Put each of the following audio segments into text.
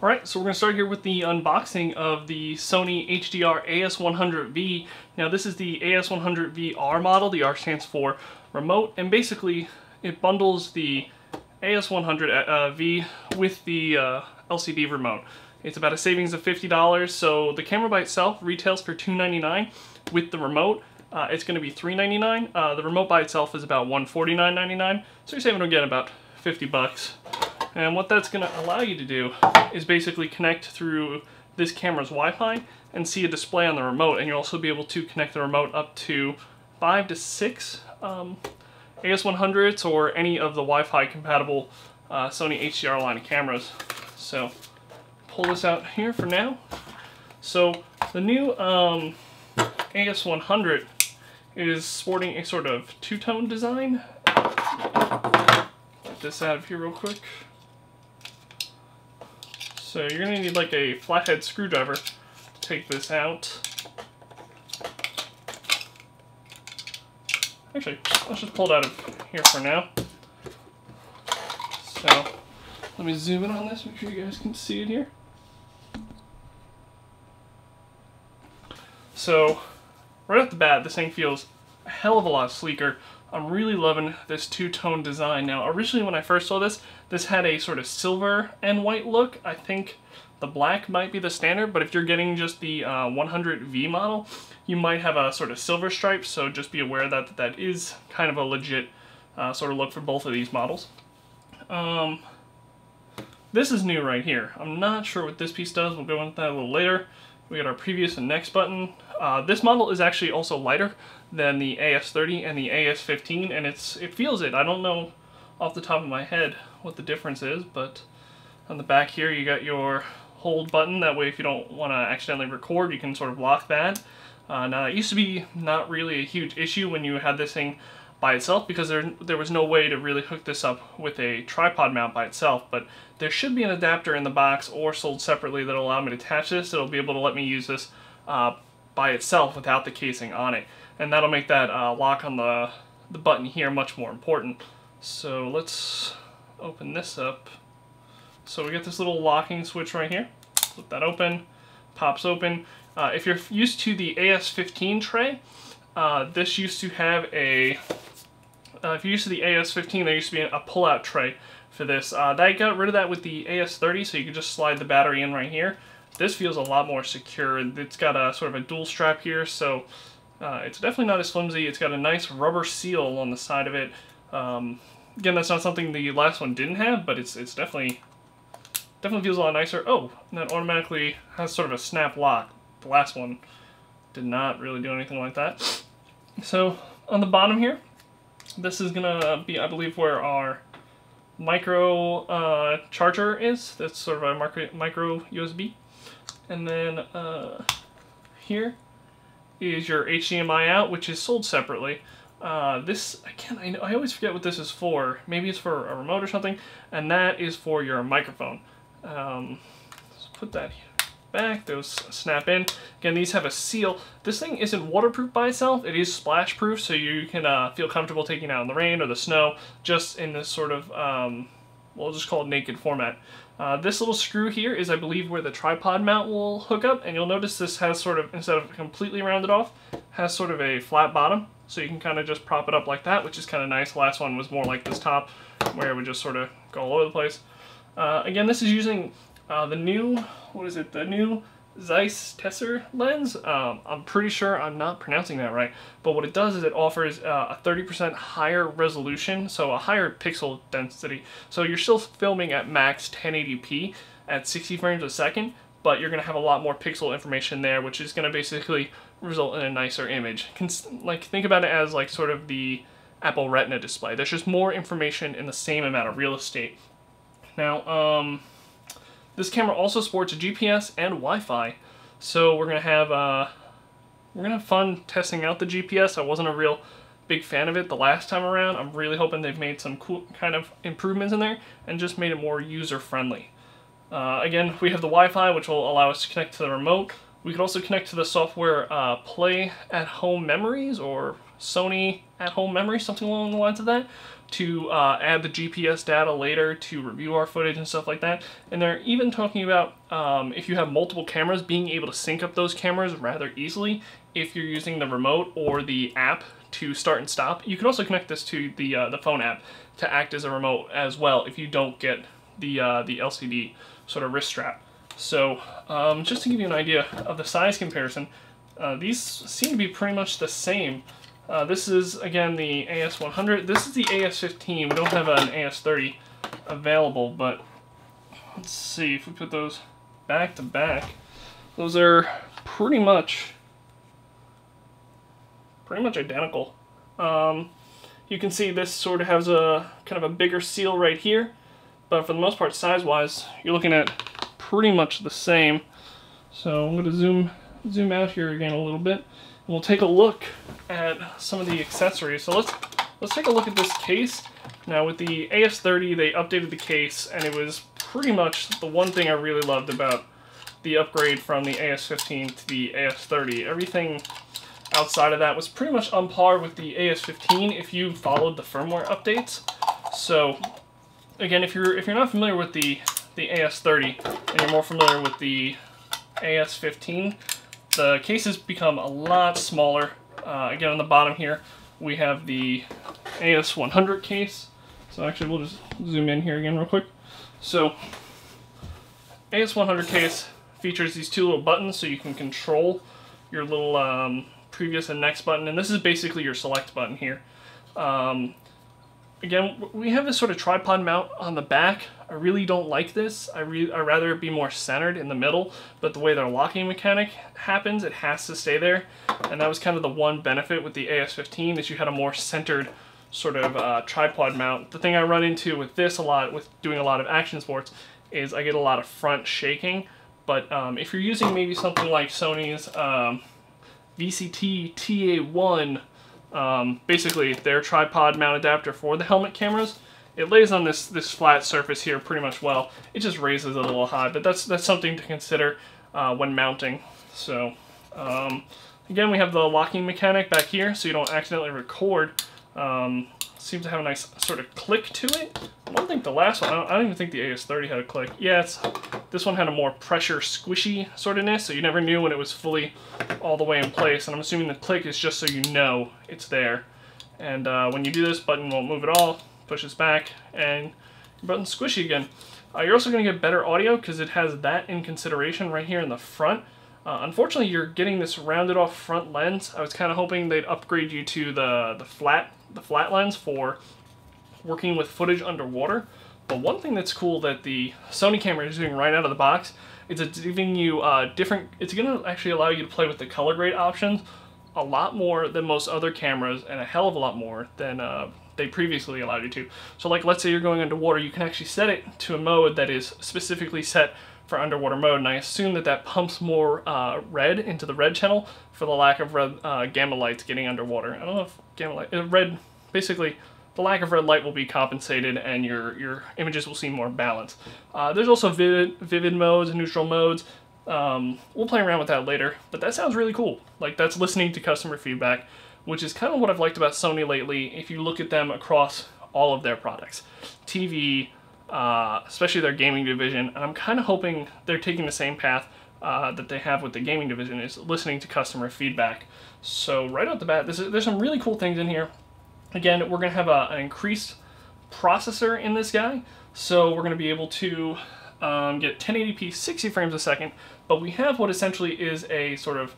Alright, so we're going to start here with the unboxing of the Sony HDR AS100V. Now this is the AS100VR model. The R stands for remote, and basically it bundles the AS100V with the LCD remote. It's about a savings of $50, so the camera by itself retails for $299. With the remote, it's going to be $399. The remote by itself is about $149.99, so you're saving again about 50 bucks. And what that's going to allow you to do is basically connect through this camera's Wi-Fi and see a display on the remote, and you'll also be able to connect the remote up to 5 to 6 AS100s or any of the Wi-Fi compatible Sony HDR line of cameras. So pull this out here for now. So the new AS100 is sporting a sort of two-tone design. Get this out of here real quick. So you're going to need like a flathead screwdriver to take this out. Actually, let's just pull it out of here for now. So let me zoom in on this, make sure you guys can see it here. So right off the bat, this thing feels a hell of a lot sleeker. I'm really loving this two-tone design. Now, originally when I first saw this, this had a sort of silver and white look. I think the black might be the standard, but if you're getting just the 100V model, you might have a sort of silver stripe, so just be aware that that is kind of a legit sort of look for both of these models. This is new right here. I'm not sure what this piece does. We'll go into that a little later. We got our previous and next button. This model is actually also lighter than the AS30 and the AS15, and it feels it. I don't know off the top of my head what the difference is, but on the back here you got your hold button. That way if you don't want to accidentally record, you can sort of lock that. Now it used to be not really a huge issue when you had this thing by itself, because there was no way to really hook this up with a tripod mount by itself, but there should be an adapter in the box or sold separately that'll allow me to attach this. It'll be able to let me use this by itself without the casing on it, and that'll make that lock on the button here much more important. So let's open this up. So we get this little locking switch right here. Flip that open, pops open. If you're used to the AS15 tray, this used to have a, if you're used to the AS15, there used to be a pull-out tray for this. They got rid of that with the AS30, so you can just slide the battery in right here. This feels a lot more secure. It's got a sort of a dual strap here, so it's definitely not as flimsy. It's got a nice rubber seal on the side of it. Again, that's not something the last one didn't have, but it's definitely feels a lot nicer. Oh, and that automatically has sort of a snap lock. The last one did not really do anything like that. So on the bottom here, this is gonna be, I believe, where our micro charger is. That's sort of a micro USB. And then here is your HDMI out, which is sold separately. This, again, I always forget what this is for. Maybe it's for a remote or something, and that is for your microphone. Let's put that back. Those snap in. Again, these have a seal. This thing isn't waterproof by itself. It is splash proof, so you can feel comfortable taking it out in the rain or the snow, just in this sort of, we'll just call it naked format. This little screw here is, I believe, where the tripod mount will hook up, and you'll notice this has sort of, instead of completely rounded off, has sort of a flat bottom, so you can kind of just prop it up like that, which is kind of nice. The last one was more like this top, where it would just sort of go all over the place. Again, this is using the new, the new Zeiss Tessar lens. I'm pretty sure I'm not pronouncing that right, but what it does is it offers a 30% higher resolution, so a higher pixel density. So you're still filming at max 1080p at 60 frames a second, but you're going to have a lot more pixel information there, which is going to basically result in a nicer image. Like, think about it as like sort of the Apple Retina display. There's just more information in the same amount of real estate. Now, this camera also sports a GPS and Wi-Fi, so we're gonna have fun testing out the GPS. I wasn't a real big fan of it the last time around. I'm really hoping they've made some cool kind of improvements in there and just made it more user-friendly. Again, we have the Wi-Fi, which will allow us to connect to the remote. We could also connect to the software Play at Home Memories, or Sony at Home Memories, something along the lines of that, to add the GPS data later to review our footage and stuff like that. And they're even talking about if you have multiple cameras, being able to sync up those cameras rather easily if you're using the remote or the app to start and stop. You can also connect this to the phone app to act as a remote as well if you don't get the LCD sort of wrist strap. So just to give you an idea of the size comparison, these seem to be pretty much the same. This is, again, the AS100. This is the AS15. We don't have an AS30 available, but let's see if we put those back to back. Those are pretty much identical. You can see this sort of has a kind of a bigger seal right here, but for the most part, size-wise, you're looking at pretty much the same. So I'm going to zoom out here again a little bit, and we'll take a look at some of the accessories. So let's take a look at this case. Now with the AS30, they updated the case, and it was pretty much the one thing I really loved about the upgrade from the AS15 to the AS30. Everything outside of that was pretty much on par with the AS15 if you followed the firmware updates. So again, if you're not familiar with the AS30 and you're more familiar with the AS15, the cases become a lot smaller. Again, on the bottom here, we have the AS100 case. So actually, we'll just zoom in here again real quick. So AS100 case features these two little buttons so you can control your little previous and next button, and this is basically your select button here. Again, we have this sort of tripod mount on the back. I really don't like this. I'd rather it be more centered in the middle, but the way their locking mechanic happens, it has to stay there. And that was kind of the one benefit with the AS15, is you had a more centered sort of tripod mount. The thing I run into with this a lot, with doing a lot of action sports, is I get a lot of front shaking. But if you're using maybe something like Sony's VCT TA1, basically their tripod mount adapter for the helmet cameras, it lays on this flat surface here pretty much well. It just raises it a little high, but that's something to consider when mounting. So again, we have the locking mechanic back here, so you don't accidentally record. Seems to have a nice sort of click to it. I don't think the last one, I don't even think the AS30 had a click. Yeah, this one had a more pressure squishy sort of ness, so you never knew when it was fully all the way in place. And I'm assuming the click is just so you know it's there. And when you do this, button won't move at all, pushes back, and your button's squishy again. You're also going to get better audio because it has that in consideration right here in the front. Unfortunately, you're getting this rounded off front lens. I was kind of hoping they'd upgrade you to the flat lens for working with footage underwater. But one thing that's cool that the Sony camera is doing right out of the box is it's giving you it's going to actually allow you to play with the color grade options a lot more than most other cameras, and a hell of a lot more than they previously allowed you to. So like, let's say you're going underwater, you can actually set it to a mode that is specifically set for underwater mode, and I assume that pumps more red into the red channel for the lack of red gamma lights getting underwater. I don't know if gamma light, red, basically the lack of red light will be compensated and your images will seem more balanced. There's also vivid modes and neutral modes. We'll play around with that later, but that sounds really cool. Like, that's listening to customer feedback, which is kind of what I've liked about Sony lately if you look at them across all of their products. TV, especially their gaming division, and I'm kind of hoping they're taking the same path that they have with the gaming division, is listening to customer feedback. So right off the bat, there's some really cool things in here. Again, we're going to have an increased processor in this guy, so we're going to be able to get 1080p 60 frames a second, but we have what essentially is a sort of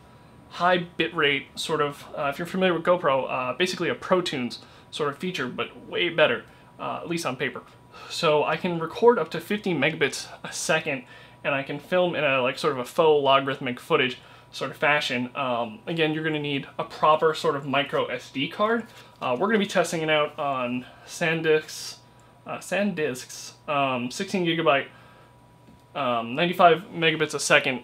high bitrate sort of, if you're familiar with GoPro, basically a Pro Tunes sort of feature, but way better, at least on paper. So I can record up to 50 megabits a second, and I can film in a sort of a faux logarithmic footage sort of fashion. Again, you're going to need a proper sort of micro SD card. We're going to be testing it out on SanDisk's 16 gigabyte 95 megabits a second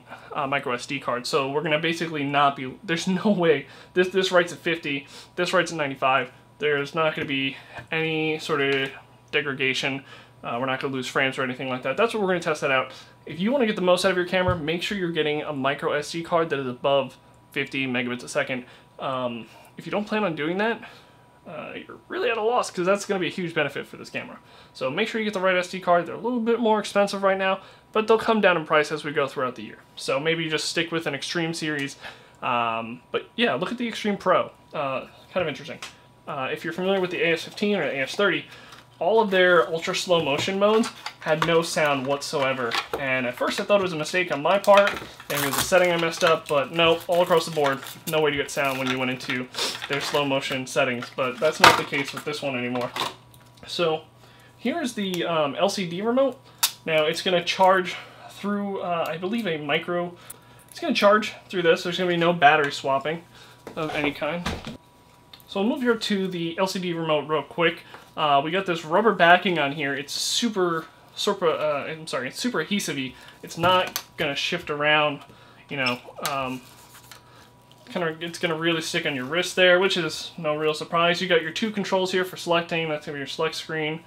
micro SD card. So we're going to basically not be, there's no way, this writes at 50, this writes at 95, there's not going to be any sort of degradation. We're not going to lose frames or anything like that. That's what we're going to test that out. If you want to get the most out of your camera, make sure you're getting a micro SD card that is above 50 megabits a second. If you don't plan on doing that, you're really at a loss, because that's going to be a huge benefit for this camera. So make sure you get the right SD card. They're a little bit more expensive right now, but they'll come down in price as we go throughout the year. So maybe just stick with an Extreme series. But yeah, look at the Extreme Pro. Kind of interesting. If you're familiar with the AS15 or the AS30, all of their ultra slow motion modes had no sound whatsoever. And at first I thought it was a mistake on my part, and it was a setting I messed up, but no, all across the board, no way to get sound when you went into their slow motion settings. But that's not the case with this one anymore. So here's the LCD remote. Now it's going to charge through, I believe, a micro. It's going to charge through this. There's going to be no battery swapping of any kind. So I'll move here to the LCD remote real quick. We got this rubber backing on here. It's super adhesive-y. It's not gonna shift around, you know. It's gonna really stick on your wrist there, which is no real surprise. You got your two controls here for selecting. That's gonna be your select screen.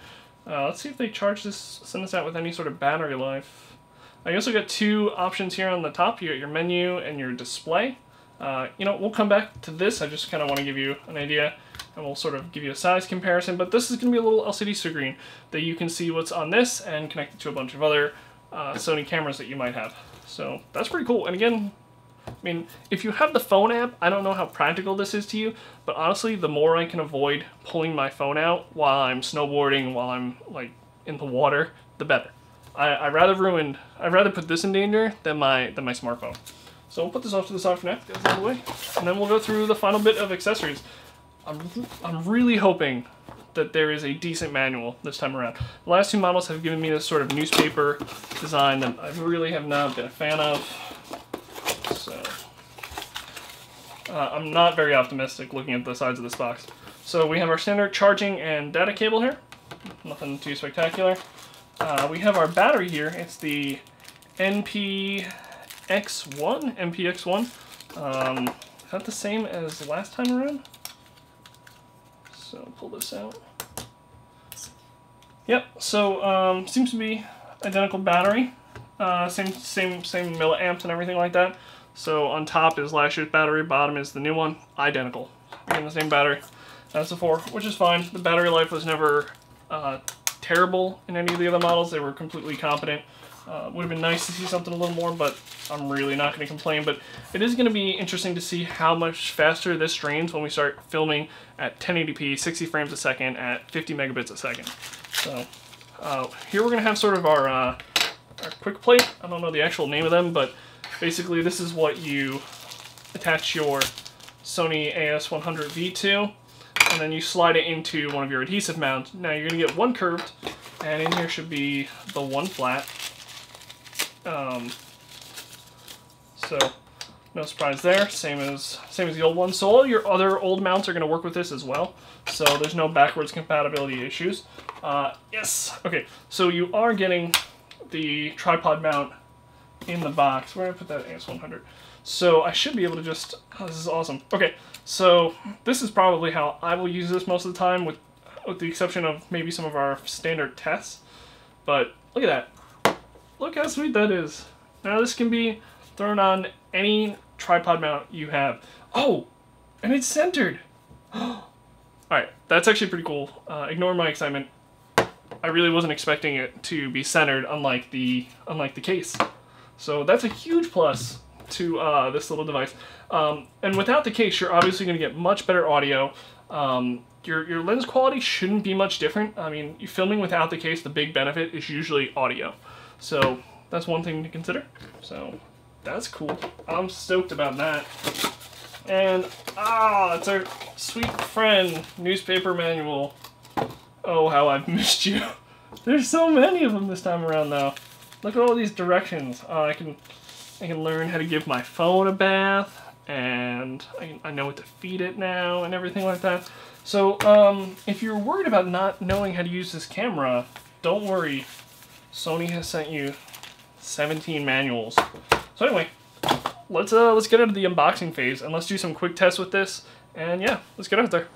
Let's see if they send this out with any sort of battery life. I also got two options here on the top. You got your menu and your display. You know, we'll come back to this. I just kind of want to give you an idea, and we'll sort of give you a size comparison. But this is going to be a little LCD screen that you can see what's on this and connect it to a bunch of other Sony cameras that you might have. So that's pretty cool. And again, I mean, if you have the phone app, I don't know how practical this is to you, but honestly, the more I can avoid pulling my phone out while I'm snowboarding, while I'm like in the water, the better. I'd rather put this in danger than my smartphone. So we'll put this off to the side for now, get this out of the way, and then we'll go through the final bit of accessories. I'm really hoping that there is a decent manual this time around. The last two models have given me this sort of newspaper design that I really have not been a fan of. So I'm not very optimistic looking at the sides of this box. So we have our standard charging and data cable here. Nothing too spectacular. We have our battery here. It's the NPX1. Is that the same as last time around? So pull this out. Yep. So seems to be identical battery. Same milliamps and everything like that. So on top is last year's battery, bottom is the new one. Identical. Again, the same battery as before, which is fine. The battery life was never terrible in any of the other models. They were completely competent. Would have been nice to see something a little more, but I'm really not going to complain. But it is going to be interesting to see how much faster this drains when we start filming at 1080p, 60 frames a second at 50 megabits a second. So here we're going to have sort of our quick plate. I don't know the actual name of them, but basically this is what you attach your Sony AS100VR to, and then you slide it into one of your adhesive mounts. Now you're going to get one curved, and in here should be the one flat. So no surprise there, same as the old one. So all your other old mounts are going to work with this as well. So there's no backwards compatibility issues. Yes, okay. So you are getting the tripod mount in the box. Where did I put that AS100? So I should be able to just. Oh, this is awesome. Okay, so this is probably how I will use this most of the time, with the exception of maybe some of our standard tests. But look at that. Look how sweet that is. Now this can be thrown on any tripod mount you have. Oh, and it's centered. Alright, that's actually pretty cool. Ignore my excitement. I really wasn't expecting it to be centered, unlike the case. So that's a huge plus to this little device. And without the case, you're obviously going to get much better audio. Your lens quality shouldn't be much different. I mean, you're filming without the case, the big benefit is usually audio. So that's one thing to consider. So that's cool. I'm stoked about that. And that's our sweet friend newspaper manual. Oh, how I've missed you. There's so many of them this time around, though. Look at all these directions. I can learn how to give my phone a bath, and I know what to feed it now, and everything like that. So if you're worried about not knowing how to use this camera, don't worry. Sony has sent you 17 manuals. So anyway, let's get out of the unboxing phase and let's do some quick tests with this. And yeah, let's get out there.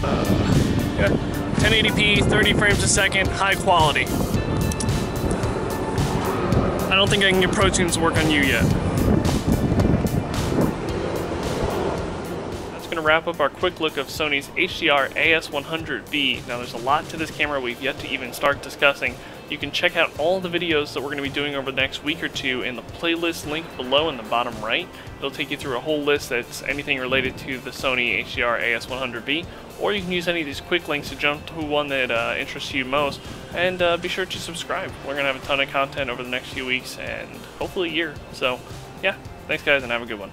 Yeah, 1080p, 30 frames a second, high quality. I don't think I can get Pro Tunes to work on you yet. That's gonna wrap up our quick look of Sony's HDR AS100V. Now there's a lot to this camera we've yet to even start discussing. You can check out all the videos that we're going to be doing over the next week or two in the playlist link below in the bottom right. It'll take you through a whole list that's anything related to the Sony HDR AS100V, or you can use any of these quick links to jump to one that interests you most, and be sure to subscribe. We're going to have a ton of content over the next few weeks and hopefully a year. So yeah, thanks guys and have a good one.